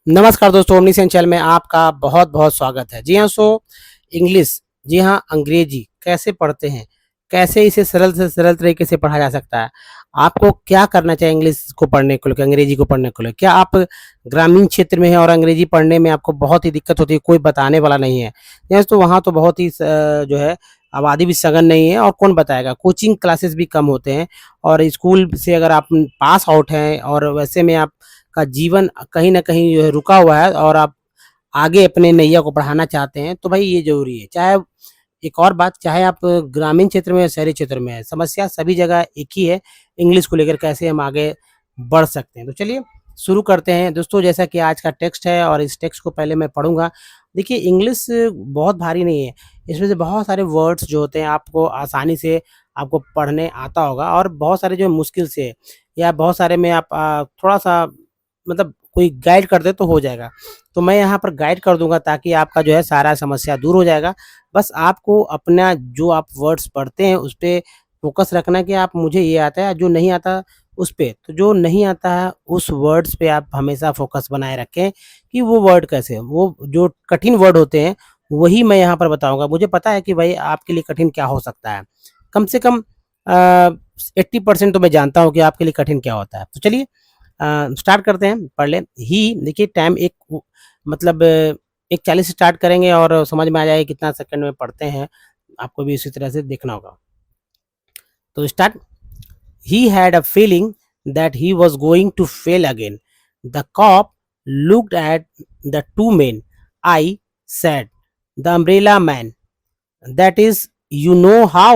नमस्कार दोस्तों, omni sensual में आपका बहुत बहुत स्वागत है। जी हाँ, इंग्लिश, जी हाँ, अंग्रेजी कैसे पढ़ते हैं, कैसे इसे सरल से सरल तरीके से पढ़ा जा सकता है। आपको क्या करना चाहिए इंग्लिश को पढ़ने को लेकर, अंग्रेजी को पढ़ने को लेकर। क्या आप ग्रामीण क्षेत्र में हैं और अंग्रेजी पढ़ने में आपको बहुत ही दिक्कत होती है, कोई बताने वाला नहीं है। यस, तो वहाँ तो बहुत ही जो है आबादी भी सघन नहीं है और कौन बताएगा। कोचिंग क्लासेस भी कम होते हैं और स्कूल से अगर आप पास आउट हैं और वैसे में आप का जीवन कहीं न कहीं जो है रुका हुआ है और आप आगे अपने नैया को बढ़ाना चाहते हैं, तो भाई ये ज़रूरी है। चाहे एक और बात, चाहे आप ग्रामीण क्षेत्र में या शहरी क्षेत्र में हैं, समस्या सभी जगह एक ही है, इंग्लिश को लेकर कैसे हम आगे बढ़ सकते हैं। तो चलिए शुरू करते हैं दोस्तों। जैसा कि आज का टेक्स्ट है और इस टेक्स्ट को पहले मैं पढ़ूँगा। देखिए, इंग्लिश बहुत भारी नहीं है, इसमें से बहुत सारे वर्ड्स जो होते हैं आपको आसानी से आपको पढ़ने आता होगा और बहुत सारे जो मुश्किल से या बहुत सारे में आप थोड़ा-सा मतलब कोई गाइड कर दे तो हो जाएगा। तो मैं यहाँ पर गाइड कर दूँगा ताकि आपका जो है सारा समस्या दूर हो जाएगा। बस आपको अपना जो आप वर्ड्स पढ़ते हैं उस पे फ़ोकस रखना है कि आप मुझे ये आता है, जो नहीं आता उस पे। तो जो नहीं आता है उस वर्ड्स पे आप हमेशा फ़ोकस बनाए रखें कि वो वर्ड कैसे हैं। वो जो कठिन वर्ड होते हैं वही मैं यहाँ पर बताऊँगा। मुझे पता है कि भाई आपके लिए कठिन क्या हो सकता है। कम से कम 80% तो मैं जानता हूँ कि आपके लिए कठिन क्या होता है। तो चलिए स्टार्ट करते हैं, पढ़ लें। ही देखिए टाइम एक मतलब एक 40 से स्टार्ट करेंगे और समझ में आ जाएगा कितना सेकंड में पढ़ते हैं। आपको भी इसी तरह से देखना होगा। तो start. He had a feeling that he was going to fail again. The cop looked at the two men. I said, the umbrella man, that is, you know how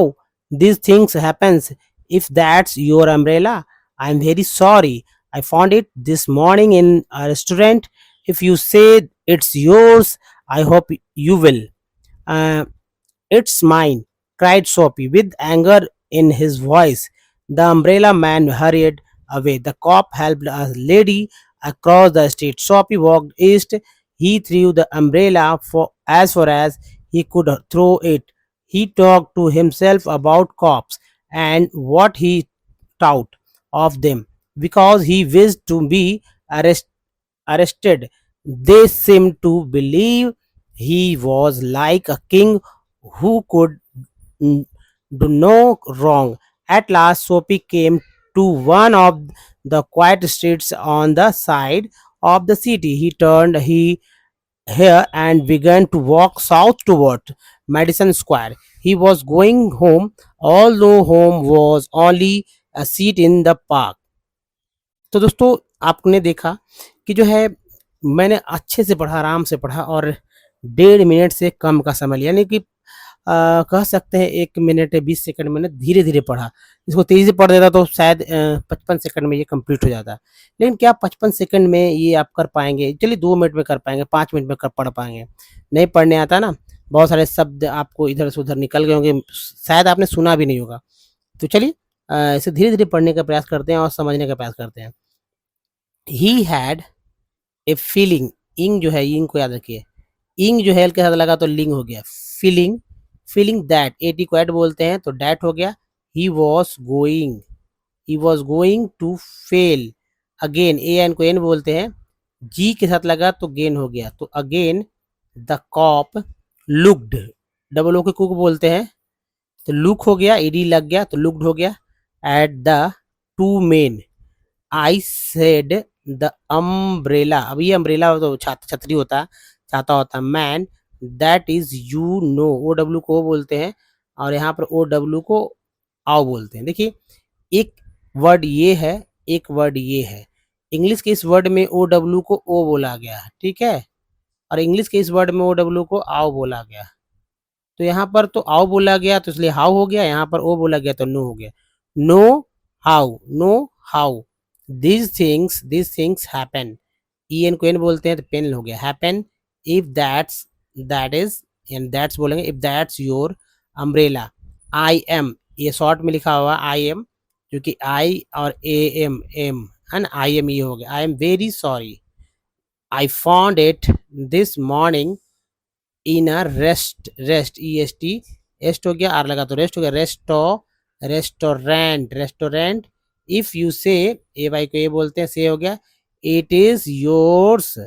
these things happens. If that's your umbrella, I'm very sorry. I found it this morning in a restaurant. If you say it's yours, I hope you will. uh, it's mine, cried Soapy with anger in his voice. The umbrella man hurried away. The cop helped a lady across the street. Soapy walked east. He threw the umbrella for as far as he could throw it. He talked to himself about cops and what he thought of them because he wished to be arrested. They seemed to believe he was like a king who could mm, do no wrong. At last, Soapy came to one of the quiet streets on the side of the city. He turned here and began to walk south toward Madison Square. He was going home, although home was only a seat in the park. तो दोस्तों, आपने देखा कि जो है मैंने अच्छे से पढ़ा, आराम से पढ़ा और 1.5 मिनट से कम का समय लिया, यानी कि कह सकते हैं 1 मिनट 20 सेकंड मैंने धीरे-धीरे पढ़ा। इसको तेज़ी से पढ़ देता तो शायद 55 सेकंड में ये कंप्लीट हो जाता। लेकिन क्या 55 सेकंड में ये आप कर पाएँगे? चलिए 2 मिनट में कर पाएँगे, 5 मिनट में कर पढ़ पाएँगे। नहीं पढ़ने आता ना, बहुत सारे शब्द आपको इधर से उधर निकल गए होंगे, शायद आपने सुना भी नहीं होगा। तो चलिए इसे धीरे-धीरे पढ़ने का प्रयास करते हैं और समझने का प्रयास करते हैं। ही हैड ए फीलिंग, इंग जो है, इंग को याद रखिए। इंग जो है एल के साथ लगा तो लिंग हो गया। फीलिंग, फीलिंग दैट, एटी को एट बोलते हैं तो डैट हो गया। He was going to fail again, A N को एन बोलते हैं। जी के साथ लगा तो गेन हो गया, तो again. The cop looked, double O K cook बोलते हैं तो लुक हो गया, ईडी लग गया तो लुक्ड हो गया। Eight the two main, I said the umbrella, अब ये अम्ब्रेला तो छतरी होता है, छाता होता है। Man, that is you know, O W को बोलते हैं और यहाँ पर ओ डब्ल्यू को आओ बोलते हैं। देखिए, एक वर्ड ये है, एक वर्ड ये है। इंग्लिश के इस वर्ड में ओ डब्ल्यू को ओ बोला गया है, ठीक है, और इंग्लिश के इस वर्ड में ओ डब्ल्यू को आओ बोला गया। तो यहाँ पर तो आओ बोला गया तो इसलिए हाउ हो गया, यहाँ पर ओ बोला गया तो नो हो गया। Know how, know how, these things happen, E N को एन बोलते हैं तो पेन हो गया। Happen, if that's, that is and that's बोलेंगे। If that's your umbrella, I am, ये शॉर्ट में लिखा हुआ आई एम, क्योंकि आई और ए एम एम है ना, आई एम ये हो गया। I am very sorry, I found it this morning in a rest E S T, एस्ट हो गया, आर लगा तो रेस्ट हो गया। रेस्टोरेंट, इफ यू से, ए वाई को ये बोलते हैं, से हो गया। It is yours,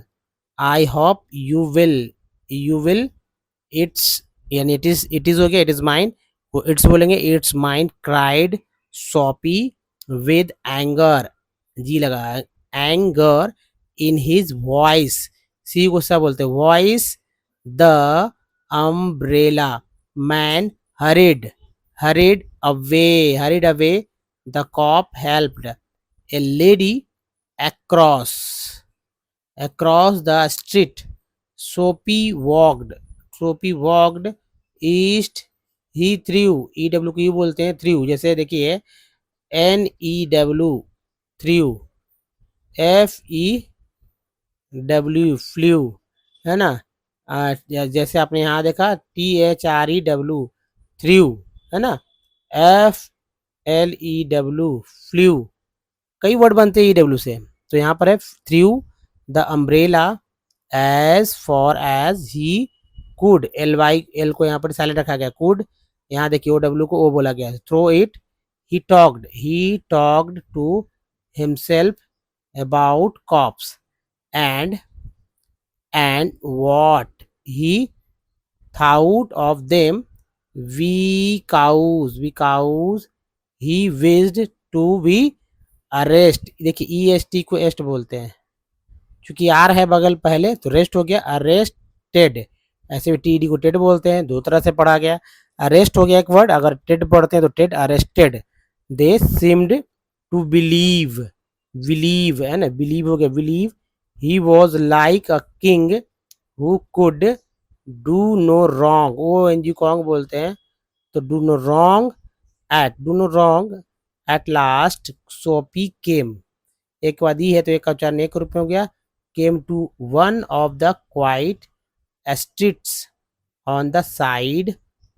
I hope you will it's, यानी इट इज हो गया, इट इज माइन, वो इट्स बोलेंगे इट्स माइन, क्राइड सोपी विद एंगर, जी लगा, एंगर इन हिज वॉइस, सी गुस्सा बोलते हैं, voice, the umbrella man hurried hurried away, the cop helped a lady across the street. Soapy walked east. He threw, E W को बोलते हैं through, जैसे देखिए NEW, थ्रू, FEW फ्लू, है ना, जैसे आपने यहाँ देखा THREW थ्रू, है ना, FLEW फ्लू, कई वर्ड बनते हैं EW से, तो यहाँ पर है through the umbrella as far as he could, L को यहाँ पर साइलेंट रखा गया, कुड, यहाँ देखिए OW को ओ बोला गया, throw it, he talked to himself about cops and what he thought of them, we cows he wished to be arrest, देखिए EST को एस्ट बोलते हैं, क्योंकि आर है बगल पहले तो रेस्ट हो गया, अरेस्टेड, ऐसे भी TD को टेड बोलते हैं, दो तरह से पढ़ा गया, अरेस्ट हो गया एक वर्ड, अगर टेड पढ़ते हैं तो टेड, arrested, they seemed to believe है ना, बिलीव हो गया, believe, he was like a king who could do no wrong, ONG कॉन्ग बोलते हैं, तो do no wrong at last Soapy came, एक बाद ई है तो एक का उच्चारण एक रूप में हो गया, came to one of the quiet streets on the side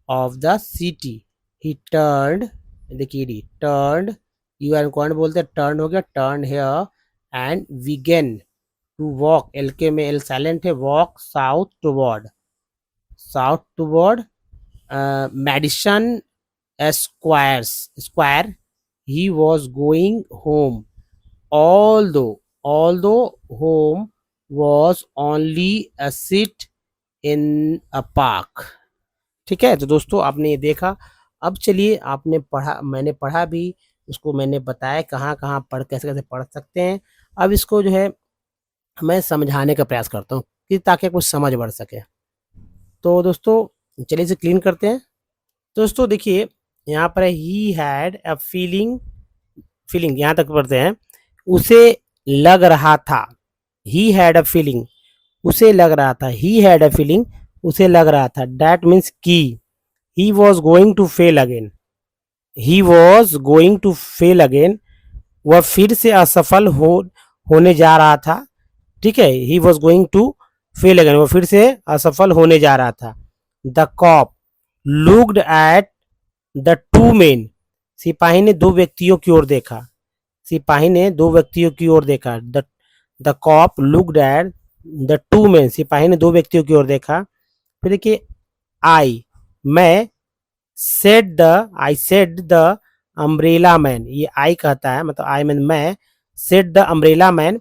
of the city, he turned, देखिए टर्न्ड, यू एन कौन बोलते हैं, टर्न हो गया, turn here and began to walk, L K में एल साइलेंट है, walk south toward Madison Square, he was going home, although home was only a sit in a park। ठीक है, तो दोस्तों आपने ये देखा, अब चलिए आपने पढ़ा, मैंने पढ़ा भी, उसको मैंने बताया कहाँ कहाँ पढ़, कैसे कैसे पढ़ सकते हैं, अब इसको जो है मैं समझाने का प्रयास करता हूँ कि ताकि कुछ समझ बढ़ सके। तो दोस्तों चलिए इसे क्लीन करते हैं। दोस्तों देखिए यहाँ पर ही हैड अ फीलिंग यहाँ तक पढ़ते हैं, उसे लग रहा था, ही हैड अ फीलिंग, उसे लग रहा था, ही हैड अ फीलिंग, उसे लग रहा था, दैट मीन्स की, he was going to fail again, वह फिर से असफल होने जा रहा था, ठीक है, he was going to fail again, वह फिर से असफल होने जा रहा था, the cop looked at the two men, सिपाही ने दो व्यक्तियों की ओर देखा, the cop looked at the two men, सिपाही ने दो व्यक्तियों की ओर देखा, फिर देखिए I said the umbrella man, ये आई कहता है, मतलब आई मीन मैं, said the umbrella man,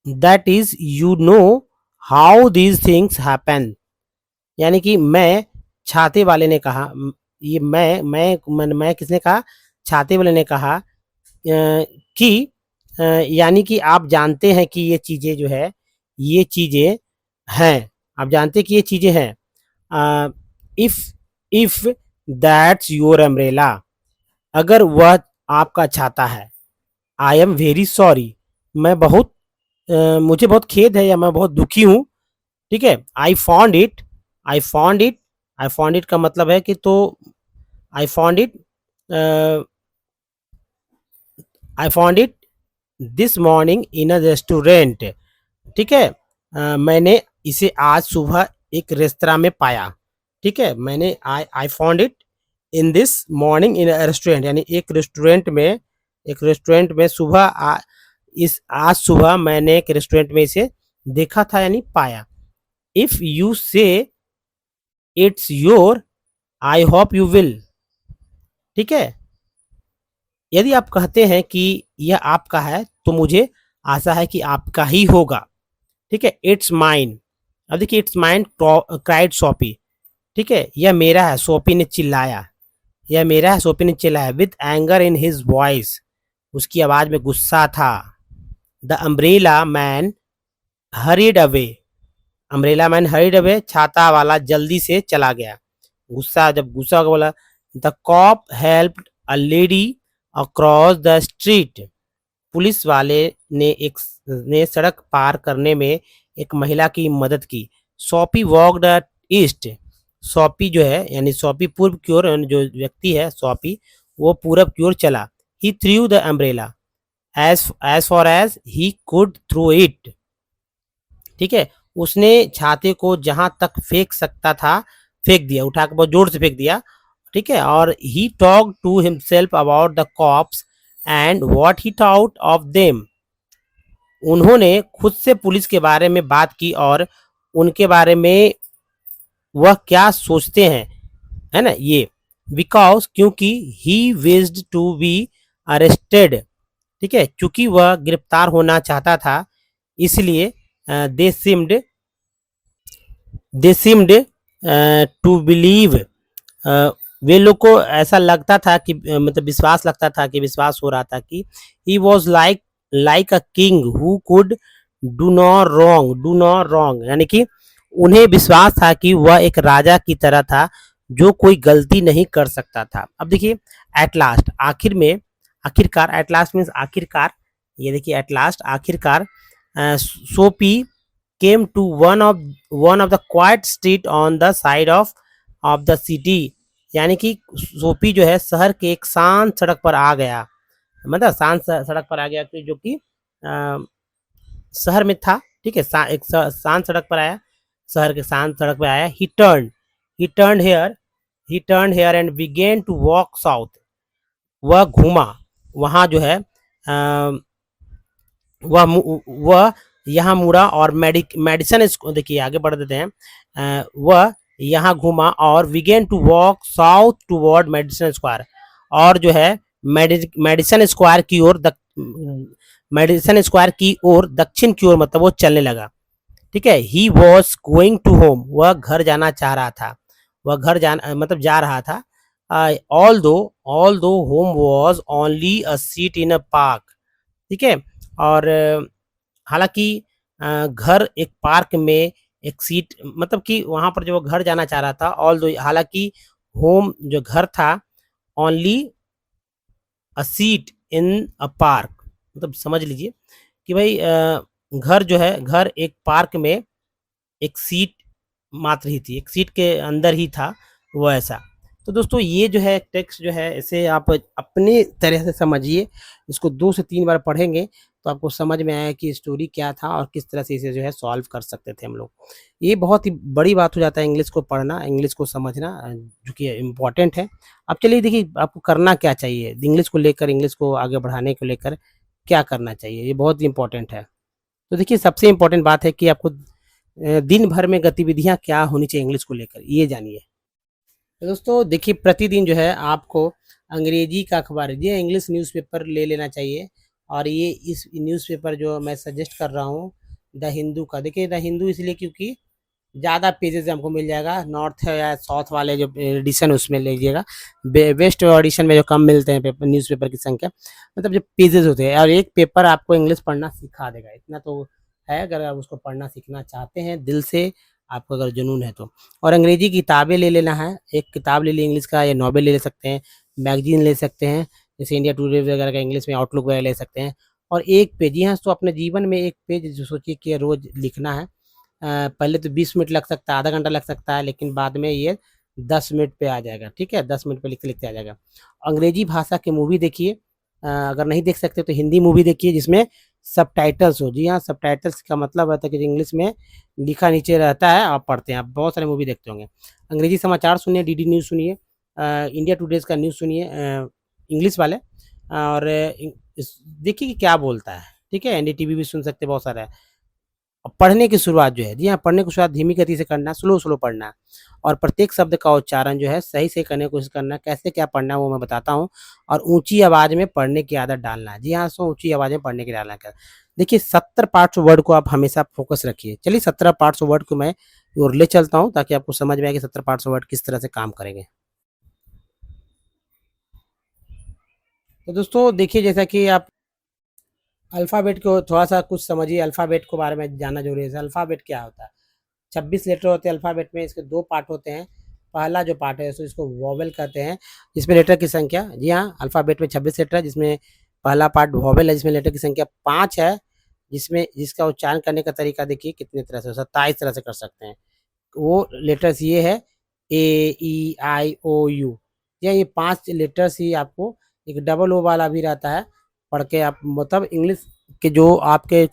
that is you know how these things happen, यानी कि मैं, छाते वाले ने कहा, ये मैं किसने कहा, छाते वाले ने कहा कि यानी कि आप जानते हैं कि ये चीज़ें जो है, ये चीज़ें हैं, आप जानते हैं कि ये चीज़ें हैं, इफ दैट्स योर अम्ब्रेला, अगर वह आपका छाता है, आई एम वेरी सॉरी, मैं बहुत मुझे बहुत खेद है या मैं बहुत दुखी हूँ, ठीक है, आई फॉन्ड इट का मतलब है कि, तो I found it this morning in a restaurant, ठीक है, मैंने इसे आज सुबह एक रेस्तरा में पाया, ठीक है, मैंने I found it in this morning in a restaurant, यानी एक रेस्टोरेंट में सुबह आज सुबह मैंने एक रेस्टोरेंट में इसे देखा था, यानी पाया, इफ यू से it's your, I hope you will, ठीक है, यदि आप कहते हैं कि यह आपका है तो मुझे आशा है कि आपका ही होगा। ठीक है, इट्स माइन। अब देखिए, इट्स माइन क्राइड सोफी। ठीक है, यह मेरा है, सोफी ने चिल्लाया। यह मेरा है, सोफी ने चिल्लाया, with anger in his voice. उसकी आवाज में गुस्सा था। The umbrella man hurried away. Umbrella man hurried away, छाता वाला जल्दी से चला गया। गुस्सा, जब गुस्सा होकर बोला, the cop helped a lady across the street. पुलिस वाले ने सड़क पार करने में एक महिला की मदद की। Sophie walked east. सोफी जो है, यानी सोफी पूर्व की ओर, जो व्यक्ति है सोफी, वो पूरब की ओर चला। He threw the umbrella as far as he could threw it. ठीक है, उसने छाते को जहां तक फेंक सकता था फेंक दिया, उठा के बहुत जोर से फेंक दिया। ठीक है, और he talk to himself about the cops and what he thought of them. उन्होंने खुद से पुलिस के बारे में बात की और उनके बारे में वह क्या सोचते हैं, है ना ये। बिकॉज, क्योंकि ही विज्ड टू बी अरेस्टेड। ठीक है, क्योंकि वह गिरफ्तार होना चाहता था, इसलिए दे सिम्ड टू बिलीव। वे लोग को ऐसा लगता था कि मतलब विश्वास लगता था, कि विश्वास हो रहा था कि ही was like a king who could do not wrong, यानी कि उन्हें विश्वास था कि वह एक राजा की तरह था जो कोई गलती नहीं कर सकता था। अब देखिए, एट लास्ट, आखिरकार, एट लास्ट मीन्स आखिरकार। ये देखिए, एट लास्ट आखिरकार, Soapy came to one of the quiet street on the side of the city. यानी कि सोपी जो है शहर के एक शांत सड़क पर आ गया, मतलब शांत सड़क पर आ गया, जो कि शहर में था। ठीक है, एक शांत सड़क पर आया, शहर के शांत सड़क पर आया। He turn here and began to walk south. वह घूमा, वहाँ जो है वह यहाँ मुड़ा और मेडिसन, देखिए आगे बढ़ देते हैं। वह यहाँ घूमा और began to walk south toward Madison Square, और जो है मेडिसन स्क्वायर की ओर दक्षिण की ओर, मतलब वो चलने लगा। ठीक है, he was going to home. वह घर जाना चाह रहा था, वह घर जाना मतलब जा रहा था। ऑल दो home was only a seat in a park. ठीक है, और हालांकि घर एक पार्क में एक सीट, मतलब कि वहां पर जो घर जाना चाह रहा था, ऑल दो, हालांकि होम जो घर था, ओनली अ सीट इन अ पार्क, मतलब समझ लीजिए कि भाई घर जो है, घर एक पार्क में एक सीट मात्र ही थी, एक सीट के अंदर ही था वो, ऐसा। तो दोस्तों, ये जो है टेक्स्ट जो है, इसे आप अपनी तरह से समझिए। इसको 2 से 3 बार पढ़ेंगे तो आपको समझ में आएगा कि स्टोरी क्या था और किस तरह से इसे जो है सॉल्व कर सकते थे हम लोग। ये बहुत ही बड़ी बात हो जाता है, इंग्लिश को पढ़ना, इंग्लिश को समझना, जो कि इम्पोर्टेंट है। अब चलिए देखिए, आपको करना क्या चाहिए इंग्लिश को लेकर, इंग्लिश को आगे बढ़ाने को लेकर क्या करना चाहिए, ये बहुत ही इम्पोर्टेंट है। तो देखिए, सबसे इम्पोर्टेंट बात है कि आपको दिन भर में गतिविधियाँ क्या होनी चाहिए इंग्लिश को लेकर, ये जानिए। तो दोस्तों देखिए, प्रतिदिन जो है आपको अंग्रेजी का अखबार, ये इंग्लिश न्यूज़पेपर ले लेना चाहिए। और ये इस न्यूज़पेपर जो मैं सजेस्ट कर रहा हूँ, द हिंदू का। देखिए, द हिंदू इसलिए क्योंकि ज़्यादा पेजेस हमको मिल जाएगा, नॉर्थ या साउथ वाले जो एडिशन उसमें लीजिएगा। वेस्ट एडिशन में जो कम मिलते हैं पेपर, न्यूज़पेपर की संख्या, मतलब जो पेजेस होते हैं, और एक पेपर आपको इंग्लिश पढ़ना सिखा देगा, इतना तो है। अगर आप उसको पढ़ना सीखना चाहते हैं दिल से, आपको अगर जुनून है तो। और अंग्रेजी किताबें ले लेना है, एक किताब ले ली इंग्लिश का, या नॉवेल ले सकते हैं, मैगजीन ले सकते हैं, जैसे इंडिया टुडे वगैरह का इंग्लिश में आउटलुक वगैरह ले सकते हैं। और एक पेज, जी हाँ, तो अपने जीवन में एक पेज जो सोचिए कि रोज लिखना है। पहले तो 20 मिनट लग सकता है, आधा घंटा लग सकता है, लेकिन बाद में ये 10 मिनट पे आ जाएगा। ठीक है, 10 मिनट पे लिखते लिखते आ जाएगा। अंग्रेजी भाषा की मूवी देखिए, अगर नहीं देख सकते तो हिंदी मूवी देखिए जिसमें सबटाइटल्स हो। जी हाँ, सबटाइटल्स का मतलब होता है कि इंग्लिश में लिखा नीचे रहता है, आप पढ़ते हैं। आप बहुत सारे मूवी देखते होंगे। अंग्रेजी समाचार सुनिए, डीडी न्यूज़ सुनिए, इंडिया टुडेज का न्यूज़ सुनिए, इंग्लिश वाले। और देखिए कि क्या बोलता है। ठीक है, एनडीटीवी भी सुन सकते हैं, बहुत सारा है। पढ़ने की शुरुआत जो है, जी हाँ, पढ़ने की शुरुआत धीमी गति से करना, स्लो स्लो पढ़ना। और प्रत्येक शब्द का उच्चारण जो है सही से करने की कोशिश करना। कैसे क्या पढ़ना है वो मैं बताता हूँ। और ऊंची आवाज़ में पढ़ने की आदत डालना। जी हाँ, सो ऊंची आवाज़ में पढ़ने की डालना। देखिए 70 पार्ट्स ऑफ वर्ड को आप हमेशा फोकस रखिए। चलिए 17 पार्ट्स ऑफ वर्ड को मैं और ले चलता हूँ ताकि आपको समझ में आए कि 17 पार्ट्स ऑफ वर्ड किस तरह से काम करेंगे। तो दोस्तों देखिए, जैसा कि आप अल्फ़ाबेट को थोड़ा-सा कुछ समझिए, अल्फ़ाबेट के बारे में जानना ज़रूरी है। जैसे अल्फ़ाबेट क्या होता है? 26 लेटर होते हैं अल्फ़ाबेट में, इसके 2 पार्ट होते हैं। पहला जो पार्ट है सो इसको वोवेल कहते हैं, जिसमें लेटर की संख्या, जी हाँ, अल्फ़ाबेट में 26 लेटर है, जिसमें पहला पार्ट वोवेल है, जिसमें लेटर की संख्या 5 है, जिसमें जिसका उच्चारण करने का तरीका देखिए कितने तरह से, 27 तरह से कर सकते हैं। वो लेटर्स ये है ए, ई, आई, ओ, यू। ये 5 लेटर्स ही आपको, एक डबल ओ वाला भी रहता है, पढ़ के आप मतलब इंग्लिश के जो आपके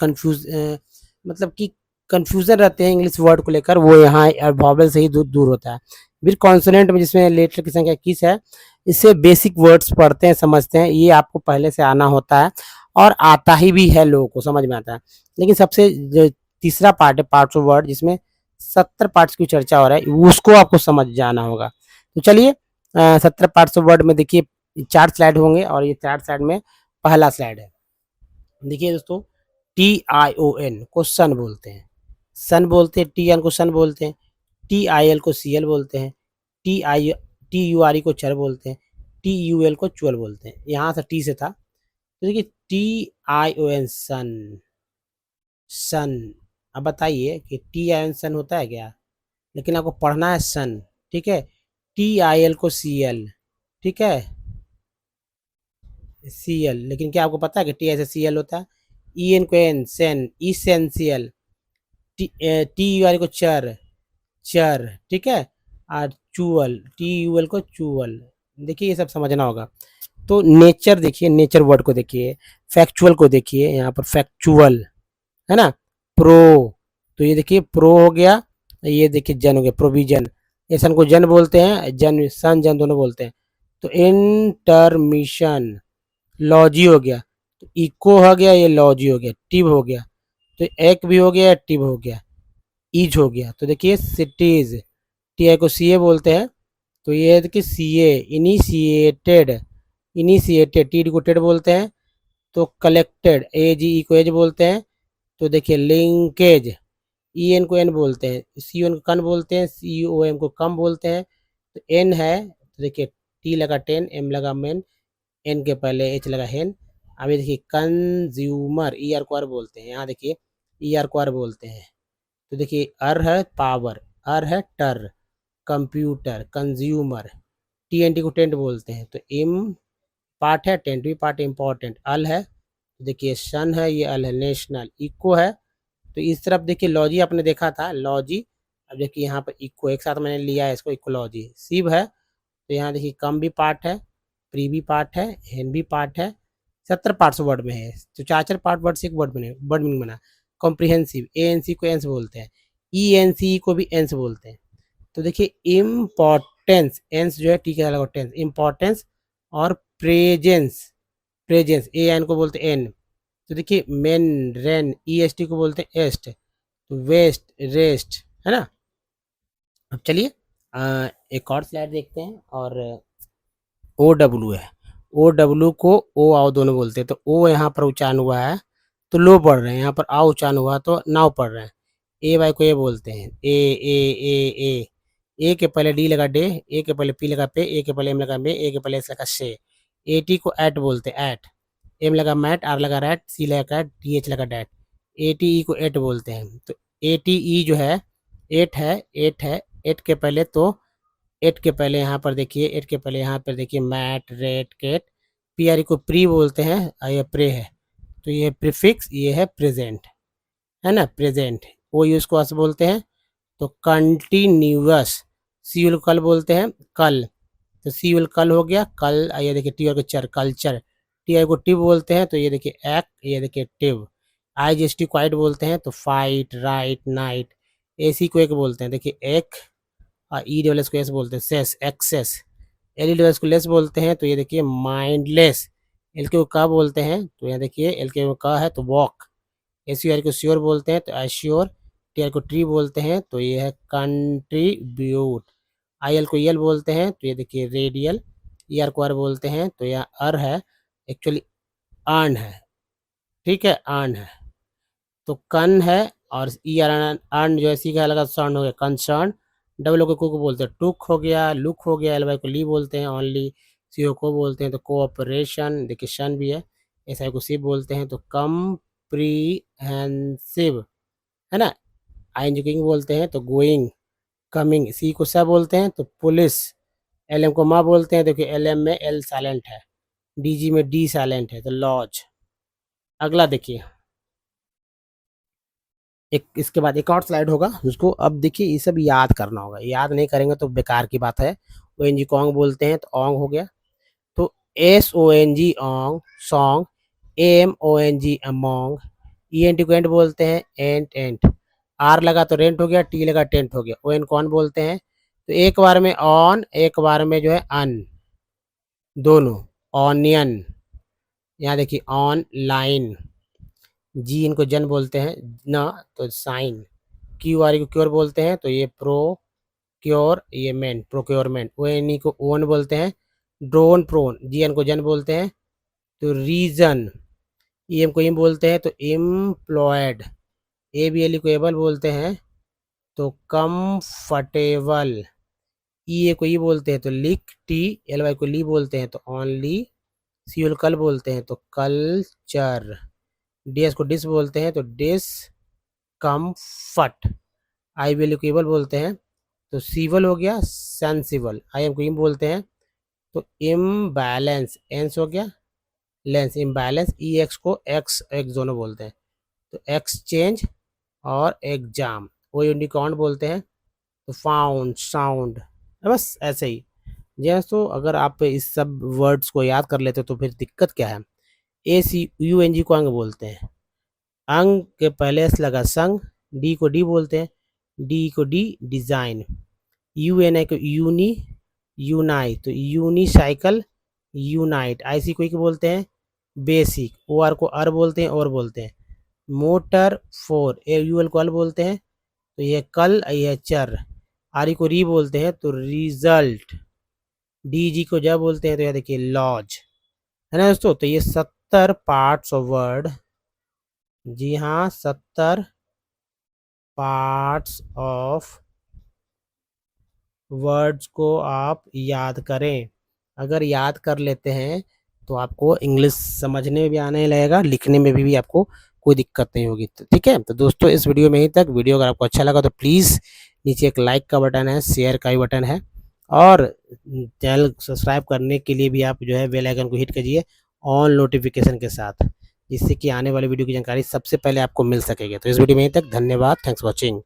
मतलब कि कन्फ्यूज़न रहते हैं इंग्लिश वर्ड को लेकर, वो यहाँ वॉवेल से ही दूर होता है। फिर कॉन्सोनेंट में जिसमें लेटर की संख्या 21 है, इससे बेसिक वर्ड्स पढ़ते हैं, समझते हैं, ये आपको पहले से आना होता है और आता ही भी है, लोगों को समझ में आता है। लेकिन सबसे जो तीसरा पार्ट है, पार्ट्स ऑफ वर्ड, जिसमें 70 पार्ट्स की चर्चा हो रहा है, उसको आपको समझ जाना होगा। तो चलिए 70 पार्ट्स ऑफ वर्ड में देखिए 4 स्लाइड होंगे और ये 4 स्लाइड में पहला स्लाइड है। देखिए दोस्तों, TION को सन बोलते हैं, सन बोलते हैं, TN को सन बोलते हैं, TIL को सीएल बोलते हैं, TURE को चर बोलते हैं, TUL को चुअल बोलते हैं। यहाँ से टी से था, तो देखिए TION सन, सन। अब बताइए कि TION सन होता है क्या? लेकिन आपको पढ़ना है सन, ठीक है। TIL को सीएल, ठीक है, सीएल। लेकिन क्या आपको पता है कि टी ऐसे सीएल होता है? EN को एन, सेन, इसेंशियल। TUR को चर, चर, ठीक है। और चूअल, TUL को चूअल। देखिए ये सब समझना होगा। तो नेचर देखिए, नेचर वर्ड को देखिए, फैक्चुअल को देखिए, यहाँ पर फैक्चुअल है ना, प्रो, तो ये देखिए प्रो हो गया, ये देखिए जन हो गया, प्रोविजन। ये सन को जन बोलते हैं, जन सन जन दोनों बोलते हैं। तो इंटरमिशन, लॉजी हो गया, तो इको हो गया, ये लॉजी हो गया, टिब हो गया, तो एक भी हो गया, टिब हो गया, ईज हो गया। तो देखिए सिटीज, टी आई को सी ए बोलते हैं, तो ये देखिए सी ए, इनिशिएटेड, इनिशिएटेड, टी को टेड बोलते हैं। तो कलेक्टेड, ए जी ई को एज बोलते हैं। तो देखिए लिंकेज, ई एन को एन बोलते हैं, सी एन को कन बोलते हैं, सी ओ एम को कम बोलते हैं। तो एन है, तो देखिए टी लगा टेन, एम लगा मेन, एन के पहले एच लगा हेन। अभी देखिए कंज्यूमर, ई आर को आर बोलते हैं, यहाँ देखिए ई आर को आर बोलते हैं। तो देखिए अर है पावर, अर है टर, कंप्यूटर, कंज्यूमर, TNT को टेंट बोलते हैं। तो इम पार्ट है, टेंट भी पार्ट, इंपॉर्टेंट। अल है, तो देखिए सन है, ये अल है, नेशनल। इको है, तो इस तरफ देखिए लॉजी आपने देखा था, लॉजी। अब देखिए यहाँ पर इको एक साथ मैंने लिया है, इसको इकोलॉजी। सिव है, तो यहाँ देखिए कम भी पार्ट है, प्री भी पार्ट है, हेन भी पार्ट है। 70 पार्ट्स वर्ड में है, तो 4 पार्ट वर्ड से एक वर्ड बने, वर्ड मीनिंग बना। कॉम्प्रिहेंसिव, ANC को एंस बोलते हैं, ENC को भी एंस बोलते हैं। तो देखिए इम्पोर्टेंस, एंस जो है टी के अलग टेंस, इम्पोर्टेंस। और प्रेजेंस, प्रेजेंस, AN को बोलते हैं एन। तो देखिए मेन, रेन, EST को बोलते हैं एस्ट। तो वेस्ट, रेस्ट, है ना। अब चलिए एक और स्लाइड देखते हैं, और OW है, OW को ओ आओ दोनों बोलते हैं। तो ओ यहाँ पर उच्चारण हुआ है तो लो पढ़ रहे हैं, यहाँ पर आ उच्चारण हुआ तो नाव पढ़ रहे हैं। ए वाई को ए बोलते हैं, ए के पहले डी लगा डे, ए के पहले पी लगा पे, ए के पहले एम लगा मे, ए के पहले एस लगा से। AT को एट बोलते हैं, एट। एम लगा मैट, आर लगा रैट, सी लगा कैट, DH लगा डैट। ATE को एट बोलते हैं। तो ATE जो है एट है, एट है, एट के पहले, तो एट के पहले यहाँ पर देखिए, एट के पहले यहाँ पर देखिए मैट, रेट, केट। PRE को प्री बोलते हैं, और ये प्रे है, तो ये प्रीफिक्स, ये है प्रेजेंट, है ना, प्रेजेंट। वो यूज को अस बोलते हैं। तो कंटिन्यूअस, सीउल कल बोलते हैं, कल। तो सीउल कल हो गया, कल। ये देखिए टी को चर, कल्चर। TI को टिव बोलते हैं, तो ये देखिए एक्ट, ये देखिए टिव। IGST को आइट बोलते हैं, तो फाइट, राइट, नाइट। AC को एक बोलते हैं, देखिए एक। और EWS को एस बोलते हैं, सेस, एक्सेस। LEWS को लेस बोलते हैं, तो ये देखिए माइंडलेस। LK को का बोलते हैं, तो यहाँ देखिए LK को का है तो वॉक। SUR को श्योर बोलते हैं, तो एश्योर। TR को ट्री बोलते हैं, तो ये है कंट्रीब्यूट। IL को यल बोलते हैं, तो ये देखिए रेडियल। ER को आर बोलते हैं, तो यह अर है, एक्चुअली अर्न है, ठीक है, अर्न है। तो कन है और ई अर्न जो है सी का अलग साउंड हो गया कंसर्न। डब्ल्यू को बोलते हैं टुक हो गया, लुक हो गया, एल वाई को ली बोलते हैं, ओनली सी ओ को बोलते हैं तो कोऑपरेशन, देखिए शन भी है, एस आई को सिप बोलते हैं तो कम्प्रीहेंसिव है ना। आई एन जी किंग बोलते हैं तो गोइंग, कमिंग, सी को सा बोलते हैं तो पुलिस, एल एम को माँ बोलते हैं, देखिए एल एम में एल साइलेंट है, डी जी में डी साइलेंट है तो लॉज। अगला देखिए, एक इसके बाद एक और स्लाइड होगा उसको अब देखिए ये सब याद करना होगा, याद नहीं करेंगे तो बेकार की बात है। ओ एन जी कॉन्ग बोलते हैं तो ऑंग हो गया, तो एस ओ एन जी ऑंग song, M O N G among, E N T को एंट बोलते हैं एंट एंट, आर लगा तो रेंट हो गया, टी लगा टेंट हो गया, ओ एन कौन बोलते हैं तो एक बार में ऑन एक बार में जो है अन, दोनों, ऑनियन, यहाँ देखिए ऑन लाइन, जी इनको जन बोलते हैं ना तो साइन, क्यू आर को क्योर बोलते हैं तो ये प्रो क्योर, ये main procurement, O N E को ओन बोलते हैं, ड्रोन प्रोन, जी एन को जन बोलते हैं तो रीजन, ई एम को इम बोलते हैं तो एम्प्लॉयड, ए बी एल को एबल बोलते हैं तो कंफर्टेबल, ई ए को ई बोलते हैं तो लिक टी, एल वाई को ली बोलते हैं तो ऑनली, सी एल कल बोलते हैं तो कल्चर, डी एस को डिस बोलते हैं तो डिस कम्फर्ट, आई बी एल को एबल बोलते हैं तो सिवल हो गया सेंसिबल, आई एम को इम बोलते हैं तो इम्बैलेंस, एंस हो गया लेंस, इम्बैलेंस, ई एक्स को एक्स एक्स दोनों बोलते हैं तो एक्सचेंज और एग्जाम, वो यूनिकॉर्न बोलते हैं तो फाउंड साउंड, बस ऐसे ही। जैसे तो अगर आप इस सब वर्ड्स को याद कर लेते तो फिर दिक्कत क्या है। ए सी यू एन जी को अंग बोलते हैं, अंग के पहले एस लगा संग, डी को डी बोलते हैं, डी को डी डिजाइन, यू एन आई को यूनी यूनाइट तो यूनिसाइकिल यूनाइट, आई सी को एक बोलते हैं बेसिक, ओ आर को अर बोलते हैं और बोलते हैं, मोटर फोर, ए यू एल को अल बोलते हैं तो ये कल, ये चर, आर ई को री बोलते हैं तो रिजल्ट, डी जी को जब बोलते हैं तो यह देखिए लॉज, है ना दोस्तों। तो ये 70 पार्ट्स ऑफ वर्ड, जी हाँ 70 पार्ट्स ऑफ वर्ड्स को आप याद करें। अगर याद कर लेते हैं तो आपको इंग्लिश समझने में भी आने लगेगा, लिखने में भी आपको कोई दिक्कत नहीं होगी। तो ठीक है, तो दोस्तों इस वीडियो में ही तक। वीडियो अगर आपको अच्छा लगा तो प्लीज़ नीचे एक लाइक का बटन है, शेयर का भी बटन है, और चैनल सब्सक्राइब करने के लिए भी आप जो है बेल आइकन को हिट कीजिए ऑन नोटिफिकेशन के साथ, जिससे कि आने वाली वीडियो की जानकारी सबसे पहले आपको मिल सकेगी। तो इस वीडियो में ही तक, धन्यवाद, थैंक्स वॉचिंग।